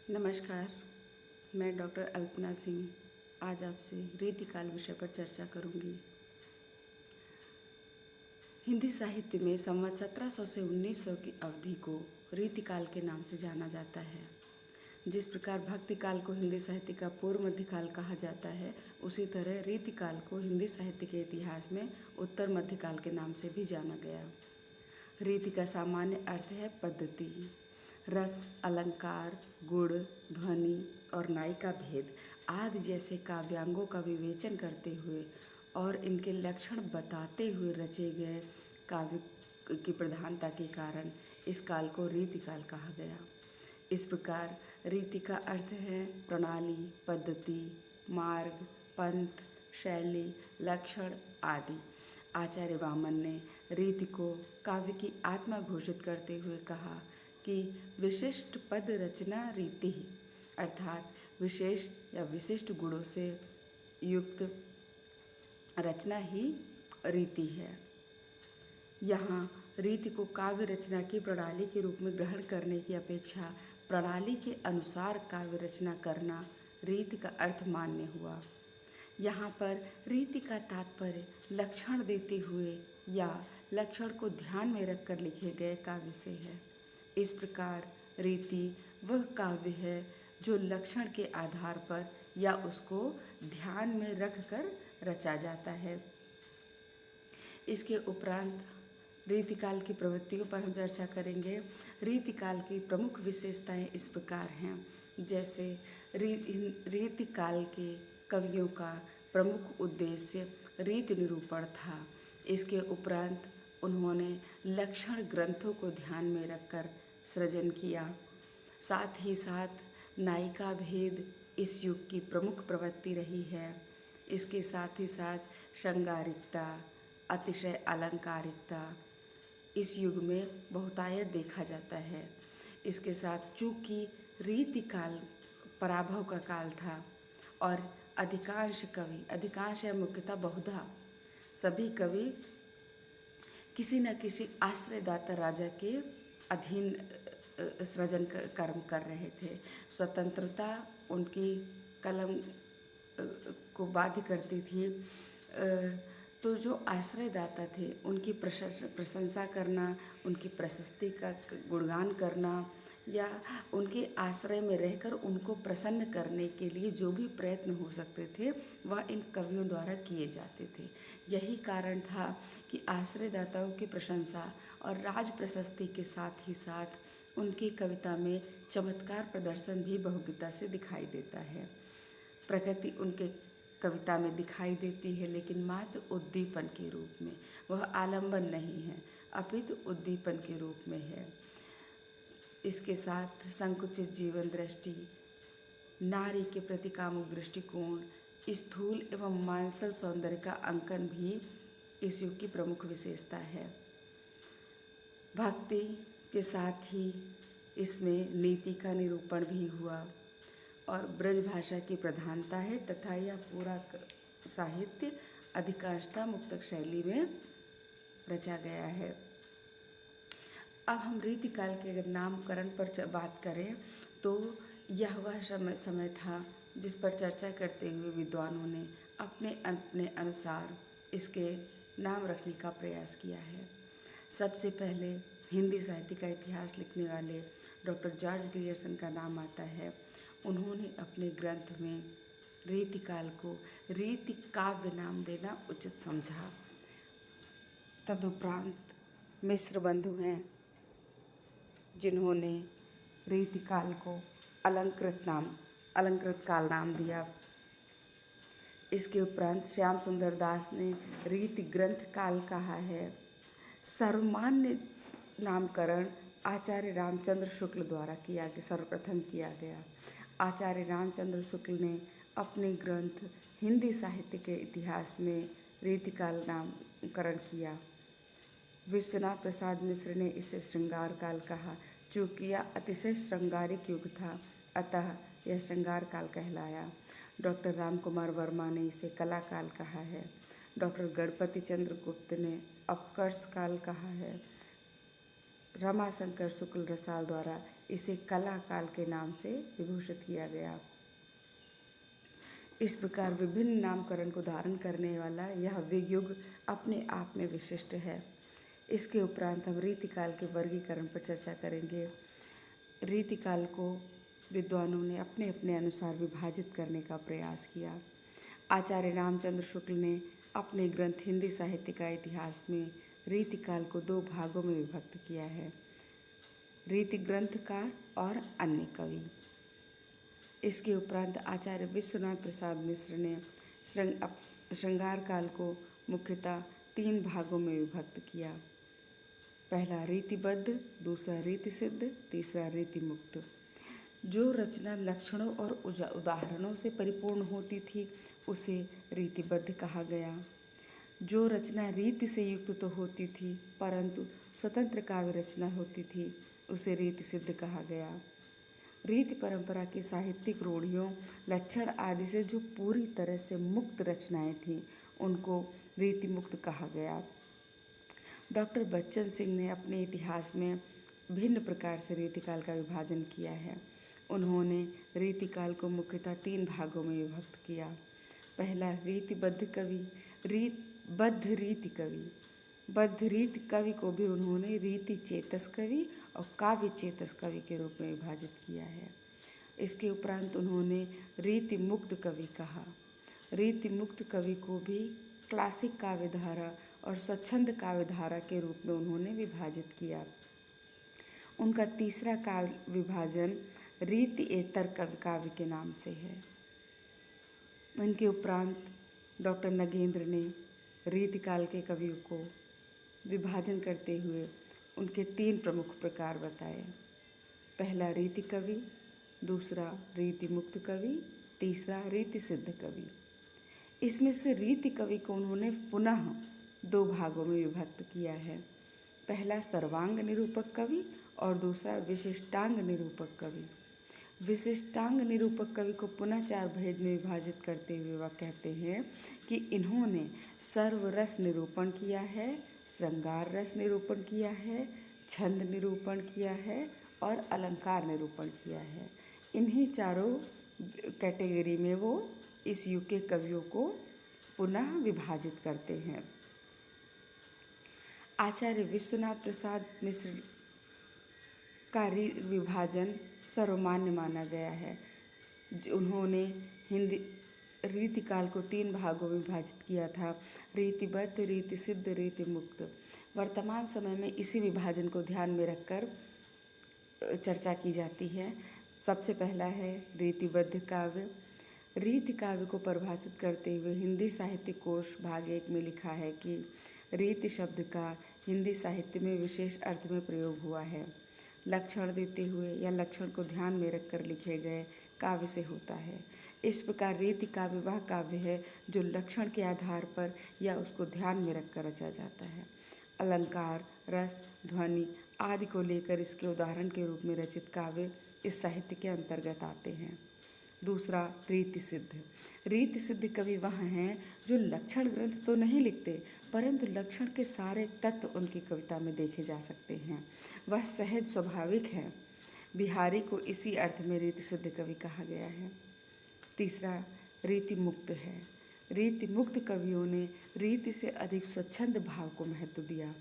नमस्कार। मैं डॉक्टर अल्पना सिंह आज आपसे रीतिकाल विषय पर चर्चा करूंगी। हिंदी साहित्य में संवत 1700 से 1900 की अवधि को रीतिकाल के नाम से जाना जाता है। जिस प्रकार भक्तिकाल को हिंदी साहित्य का पूर्व मध्यकाल कहा जाता है, उसी तरह रीतिकाल को हिंदी साहित्य के इतिहास में उत्तर मध्यकाल के नाम से भी जाना गया। रीति का सामान्य अर्थ है पद्धति। रस, अलंकार, गुण, ध्वनि और नायिका का भेद आदि जैसे काव्यांगों का विवेचन करते हुए और इनके लक्षण बताते हुए रचे गए काव्य की प्रधानता के कारण इस काल को रीतिकाल कहा गया। इस प्रकार रीति का अर्थ है प्रणाली, पद्धति, मार्ग, पंथ, शैली, लक्षण आदि। आचार्य वामन ने रीति को काव्य की आत्मा घोषित करते हुए कहा कि विशिष्ट पद रचना रीति ही, अर्थात विशेष या विशिष्ट गुणों से युक्त रचना ही रीति है। यहाँ रीति को काव्य रचना की प्रणाली के रूप में ग्रहण करने की अपेक्षा प्रणाली के अनुसार काव्य रचना करना रीति का अर्थ मान्य हुआ। यहाँ पर रीति का तात्पर्य लक्षण देते हुए या लक्षण को ध्यान में रखकर लिखे गए काव्य से है। इस प्रकार रीति वह काव्य है जो लक्षण के आधार पर या उसको ध्यान में रखकर रचा जाता है। इसके उपरांत रीतिकाल की प्रवृत्तियों पर हम चर्चा करेंगे। रीतिकाल की प्रमुख विशेषताएं इस प्रकार हैं, जैसे रीतिकाल के कवियों का प्रमुख उद्देश्य रीति निरूपण था। इसके उपरांत उन्होंने लक्षण ग्रंथों को ध्यान में रखकर सृजन किया। साथ ही साथ नायिका भेद इस युग की प्रमुख प्रवृत्ति रही है। इसके साथ ही साथ श्रृंगारिकता, अतिशय अलंकारिकता इस युग में बहुतायत देखा जाता है। इसके साथ चूँकि रीतिकाल पराभव का काल था और अधिकांश या मुख्यतः बहुधा सभी कवि किसी न किसी आश्रयदाता राजा के अधीन सृजन कर्म कर रहे थे। स्वतंत्रता उनकी कलम को बाध्य करती थी, तो जो आश्रयदाता थे उनकी प्रशंसा करना, उनकी प्रशस्ति का गुणगान करना या उनके आश्रय में रहकर उनको प्रसन्न करने के लिए जो भी प्रयत्न हो सकते थे वह इन कवियों द्वारा किए जाते थे। यही कारण था कि आश्रयदाताओं की प्रशंसा और राज प्रशस्ति के साथ ही साथ उनकी कविता में चमत्कार प्रदर्शन भी बहुगिता से दिखाई देता है। प्रकृति उनके कविता में दिखाई देती है, लेकिन मात्र उद्दीपन के रूप में, वह आलंबन नहीं है अपितु उद्दीपन के रूप में है। इसके साथ संकुचित जीवन दृष्टि, नारी के प्रति कामुक दृष्टिकोण, स्थूल एवं मांसल सौंदर्य का अंकन भी इस युग की प्रमुख विशेषता है। भक्ति के साथ ही इसमें नीति का निरूपण भी हुआ और ब्रज भाषा की प्रधानता है तथा यह पूरा साहित्य अधिकांशतः मुक्तक शैली में रचा गया है। अब हम रीतिकाल के अगर नामकरण पर बात करें तो यह वह समय था जिस पर चर्चा करते हुए विद्वानों ने अपने अपने अनुसार इसके नाम रखने का प्रयास किया है। सबसे पहले हिंदी साहित्य का इतिहास लिखने वाले डॉक्टर जॉर्ज ग्रियर्सन का नाम आता है। उन्होंने अपने ग्रंथ में रीतिकाल को रीति काव्य नाम देना उचित समझा। तदुपरांत मिश्र बंधु हैं जिन्होंने रीतिकाल को अलंकृत काल नाम दिया। इसके उपरांत श्याम सुंदर दास ने रीति ग्रंथ काल कहा है। सर्वमान्य नामकरण आचार्य रामचंद्र शुक्ल द्वारा सर्वप्रथम किया गया। आचार्य रामचंद्र शुक्ल ने अपने ग्रंथ हिंदी साहित्य के इतिहास में रीतिकाल नामकरण किया। विश्वनाथ प्रसाद मिश्र ने इसे श्रृंगार काल कहा। चूँकि यह अतिशय श्रृंगारिक युग था, अतः यह श्रृंगार काल कहलाया। डॉक्टर राम कुमार वर्मा ने इसे कला काल कहा है। डॉक्टर गणपति चंद्र गुप्त ने अपकर्ष काल कहा है। रमाशंकर शुक्ल रसाल द्वारा इसे कला काल के नाम से विभूषित किया गया। इस प्रकार विभिन्न नामकरण को धारण करने वाला यह वियुग अपने आप में विशिष्ट है। इसके उपरांत हम रीतिकाल के वर्गीकरण पर चर्चा करेंगे। रीतिकाल को विद्वानों ने अपने अपने अनुसार विभाजित करने का प्रयास किया। आचार्य रामचंद्र शुक्ल ने अपने ग्रंथ हिंदी साहित्य का इतिहास में रीतिकाल को 2 भागों में विभक्त किया है, रीति ग्रंथकार और अन्य कवि। इसके उपरांत आचार्य विश्वनाथ प्रसाद मिश्र ने श्रृंगार काल को मुख्यतः 3 भागों में विभक्त किया। पहला रीतिबद्ध, दूसरा रीति सिद्ध, तीसरा रीति मुक्त। जो रचना लक्षणों और उदाहरणों से परिपूर्ण होती थी उसे रीतिबद्ध कहा गया। जो रचना रीति से युक्त तो होती थी परंतु स्वतंत्र काव्य रचना होती थी उसे रीति सिद्ध कहा गया। रीति परंपरा की साहित्यिक रूढ़ियों, लक्षण आदि से जो पूरी तरह से मुक्त रचनाएं थीं उनको रीति मुक्त कहा गया। डॉक्टर बच्चन सिंह ने अपने इतिहास में भिन्न प्रकार से रीतिकाल का विभाजन किया है। उन्होंने रीतिकाल को मुख्यतः 3 भागों में विभक्त किया। पहला रीतिबद्ध कवि, बद्ध रीति कवि। बद्ध रीति कवि को भी उन्होंने रीति चेतस कवि और काव्य चेतस कवि के रूप में विभाजित किया है। इसके उपरांत उन्होंने रीति मुक्त कवि कहा। रीति मुक्त कवि को भी क्लासिक काव्य धारा और स्वच्छंद काव्य धारा के रूप में उन्होंने विभाजित किया। उनका तीसरा काव्य विभाजन रीति एतर काव्य के नाम से है। इनके उपरांत डॉक्टर नगेंद्र ने रीतिकाल के कवियों को विभाजन करते हुए उनके 3 प्रमुख प्रकार बताए। पहला रीति कवि, दूसरा रीति मुक्त कवि, तीसरा रीति सिद्ध कवि। इसमें से रीति कवि को उन्होंने पुनः 2 भागों में विभक्त किया है। पहला सर्वांग निरूपक कवि और दूसरा विशिष्टांग निरूपक कवि। विशिष्टांग निरूपक कवि को पुनः 4 भेद में विभाजित करते हुए वह कहते हैं कि इन्होंने सर्वरस निरूपण किया है, श्रृंगार रस निरूपण किया है, छंद निरूपण किया है और अलंकार निरूपण किया है। इन्हीं चारों कैटेगरी में वो इस युग के कवियों को पुनः विभाजित करते हैं। आचार्य विश्वनाथ प्रसाद मिश्र का विभाजन सर्वमान्य माना गया है। उन्होंने हिंदी रीतिकाल को 3 भागों में विभाजित किया था, रीतिबद्ध, रीति सिद्ध, रीति मुक्त। वर्तमान समय में इसी विभाजन को ध्यान में रखकर चर्चा की जाती है। सबसे पहला है रीतिबद्ध काव्य। रीति काव्य को परिभाषित करते हुए हिंदी साहित्य कोश भाग 1 में लिखा है कि रीति शब्द का हिंदी साहित्य में विशेष अर्थ में प्रयोग हुआ है। लक्षण देते हुए या लक्षण को ध्यान में रखकर लिखे गए काव्य से होता है। इस प्रकार रीति काव्य वह काव्य है जो लक्षण के आधार पर या उसको ध्यान में रखकर रचा जाता है। अलंकार, रस, ध्वनि आदि को लेकर इसके उदाहरण के रूप में रचित काव्य इस साहित्य के अंतर्गत आते हैं। दूसरा रीति सिद्ध। रीति सिद्ध कवि वह हैं जो लक्षण ग्रंथ तो नहीं लिखते परंतु लक्षण के सारे तत्व उनकी कविता में देखे जा सकते हैं। वह सहज स्वाभाविक है। बिहारी को इसी अर्थ में रीति सिद्ध कवि कहा गया है। तीसरा रीति मुक्त है। रीति मुक्त कवियों ने रीति से अधिक स्वच्छंद भाव को महत्व दिया।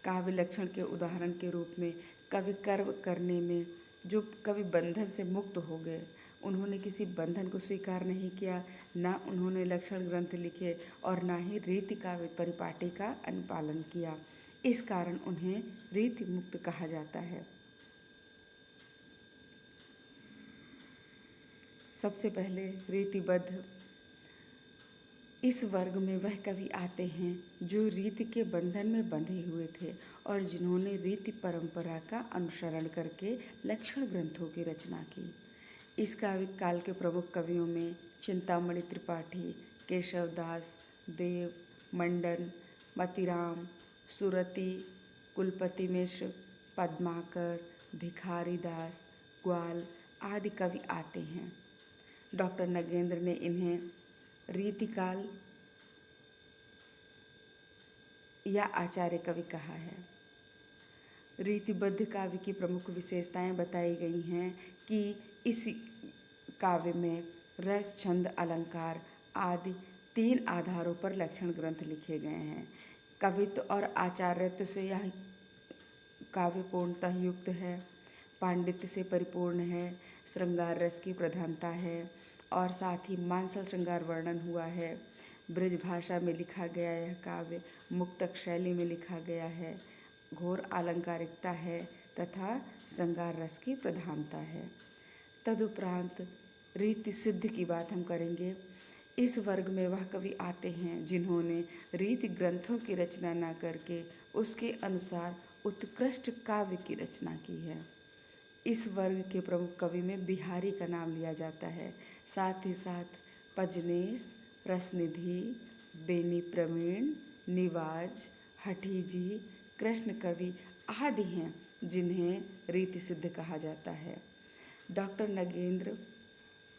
काव्य लक्षण के उदाहरण के रूप में कवि कर्म करने में जो कवि बंधन से मुक्त हो गए, उन्होंने किसी बंधन को स्वीकार नहीं किया, ना उन्होंने लक्षण ग्रंथ लिखे और ना ही रीति काव्य परिपाटी का अनुपालन किया। इस कारण उन्हें रीति मुक्त कहा जाता है। सबसे पहले रीतिबद्ध। इस वर्ग में वह कवि आते हैं जो रीति के बंधन में बंधे हुए थे और जिन्होंने रीति परंपरा का अनुसरण करके लक्षण ग्रंथों की रचना की। इस काव्य काल के प्रमुख कवियों में चिंतामणि त्रिपाठी, केशवदास, देव, मंडन, मतिराम, सुरती, कुलपति मिश्र, पद्माकर, भिखारी दास, ग्वाल आदि कवि आते हैं। डॉक्टर नगेंद्र ने इन्हें रीतिकाल या आचार्य कवि कहा है। रीतिबद्ध काव्य की प्रमुख विशेषताएं बताई गई हैं कि इस काव्य में रस, छंद, अलंकार आदि 3 आधारों पर लक्षण ग्रंथ लिखे गए हैं। कवित्व और आचार्यत्व से यह काव्य पूर्णतः युक्त है, पांडित्य से परिपूर्ण है, श्रृंगार रस की प्रधानता है और साथ ही मानसल श्रृंगार वर्णन हुआ है। ब्रज भाषा में लिखा गया यह काव्य मुक्तक शैली में लिखा गया है, घोर आलंकारिकता है तथा श्रृंगार रस की प्रधानता है। तदुपरांत रीति सिद्ध की बात हम करेंगे। इस वर्ग में वह कवि आते हैं जिन्होंने रीति ग्रंथों की रचना न करके उसके अनुसार उत्कृष्ट काव्य की रचना की है। इस वर्ग के प्रमुख कवि में बिहारी का नाम लिया जाता है। साथ ही साथ पजनेस, रसनिधि, बेनी प्रवीण, निवाज, हठीजी, कृष्ण कवि आदि हैं जिन्हें रीति सिद्ध कहा जाता है। डॉक्टर नगेंद्र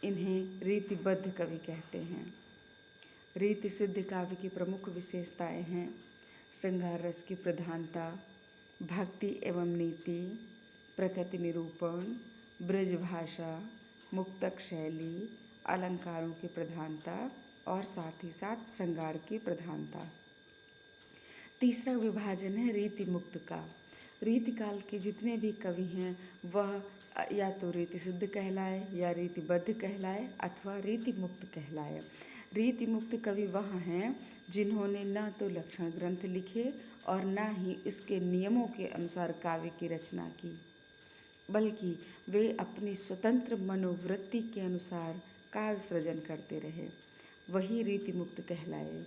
इन्हें रीतिबद्ध कवि कहते हैं। रीति सिद्ध काव्य की प्रमुख विशेषताएं हैं श्रृंगार रस की प्रधानता, भक्ति एवं नीति, प्रकृति निरूपण, ब्रज भाषा, मुक्तक शैली, अलंकारों की प्रधानता और साथ ही साथ श्रृंगार की प्रधानता। तीसरा विभाजन है रीति मुक्त का। रीतिकाल के जितने भी कवि हैं वह या तो रीति सिद्ध कहलाए या रीतिबद्ध कहलाए अथवा रीति मुक्त कहलाए। रीति मुक्त कवि वह हैं जिन्होंने न तो लक्षण ग्रंथ लिखे और न ही उसके नियमों के अनुसार काव्य की रचना की, बल्कि वे अपनी स्वतंत्र मनोवृत्ति के अनुसार काव्य सृजन करते रहे, वही रीति मुक्त कहलाए।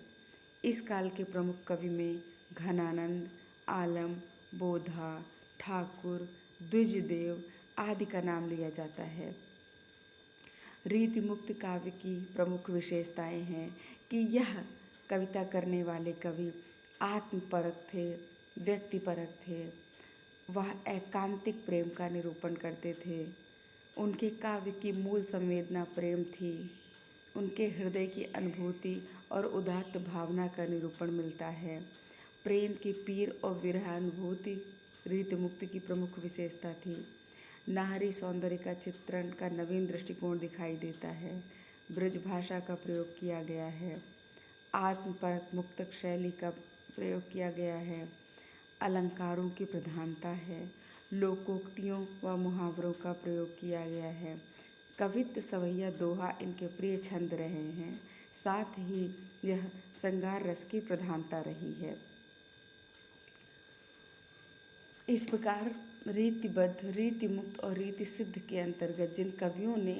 इस काल के प्रमुख कवि में घनानंद, आलम, बोधा, ठाकुर, द्विजदेव आदि का नाम लिया जाता है। रीति मुक्त काव्य की प्रमुख विशेषताएं हैं कि यह कविता करने वाले कवि आत्मपरक थे, व्यक्तिपरक थे। वह एकांतिक प्रेम का निरूपण करते थे। उनके काव्य की मूल संवेदना प्रेम थी। उनके हृदय की अनुभूति और उदात्त भावना का निरूपण मिलता है। प्रेम की पीर और विरहानुभूति रीति मुक्त की प्रमुख विशेषता थी। नारी सौंदर्य का चित्रण का नवीन दृष्टिकोण दिखाई देता है। ब्रज भाषा का प्रयोग किया गया है। आत्मपरक मुक्तक शैली का प्रयोग किया गया है। अलंकारों की प्रधानता है। लोकोक्तियों व मुहावरों का प्रयोग किया गया है। कवित्व, सवैया, दोहा इनके प्रिय छंद रहे हैं। साथ ही यह श्रृंगार रस की प्रधानता रही है। इस प्रकार रीतिबद्ध, रीति मुक्त और रीति सिद्ध के अंतर्गत जिन कवियों ने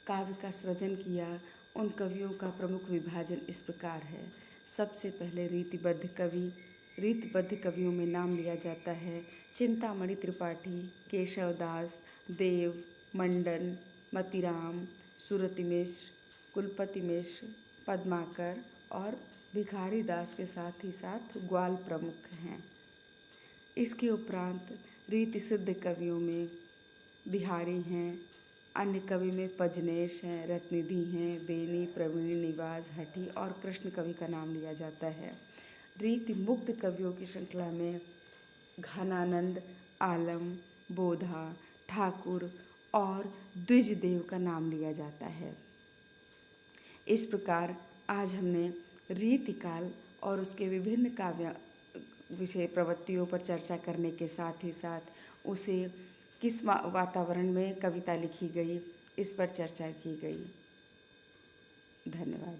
काव्य का सृजन किया उन कवियों का प्रमुख विभाजन इस प्रकार है। सबसे पहले रीतिबद्ध कवि। रीतिबद्ध कवियों में नाम लिया जाता है चिंतामणि त्रिपाठी, केशव दास, देव, मंडन, मतिराम, सुरति मिश्र, कुलपति मिश्र, पद्माकर और भिखारी दास के साथ ही साथ ग्वाल प्रमुख हैं। इसके उपरांत रीति सिद्ध कवियों में बिहारी हैं। अन्य कवि में पजनेश हैं, रत्निधि हैं, बेनी, प्रवीण, निवाज, हठी और कृष्ण कवि का नाम लिया जाता है। रीति मुक्त कवियों की श्रृंखला में घनानंद, आलम, बोधा, ठाकुर और द्विजदेव का नाम लिया जाता है। इस प्रकार आज हमने रीतिकाल और उसके विभिन्न काव्य विषय प्रवृत्तियों पर चर्चा करने के साथ ही साथ उसे किस वातावरण में कविता लिखी गई इस पर चर्चा की गई। धन्यवाद।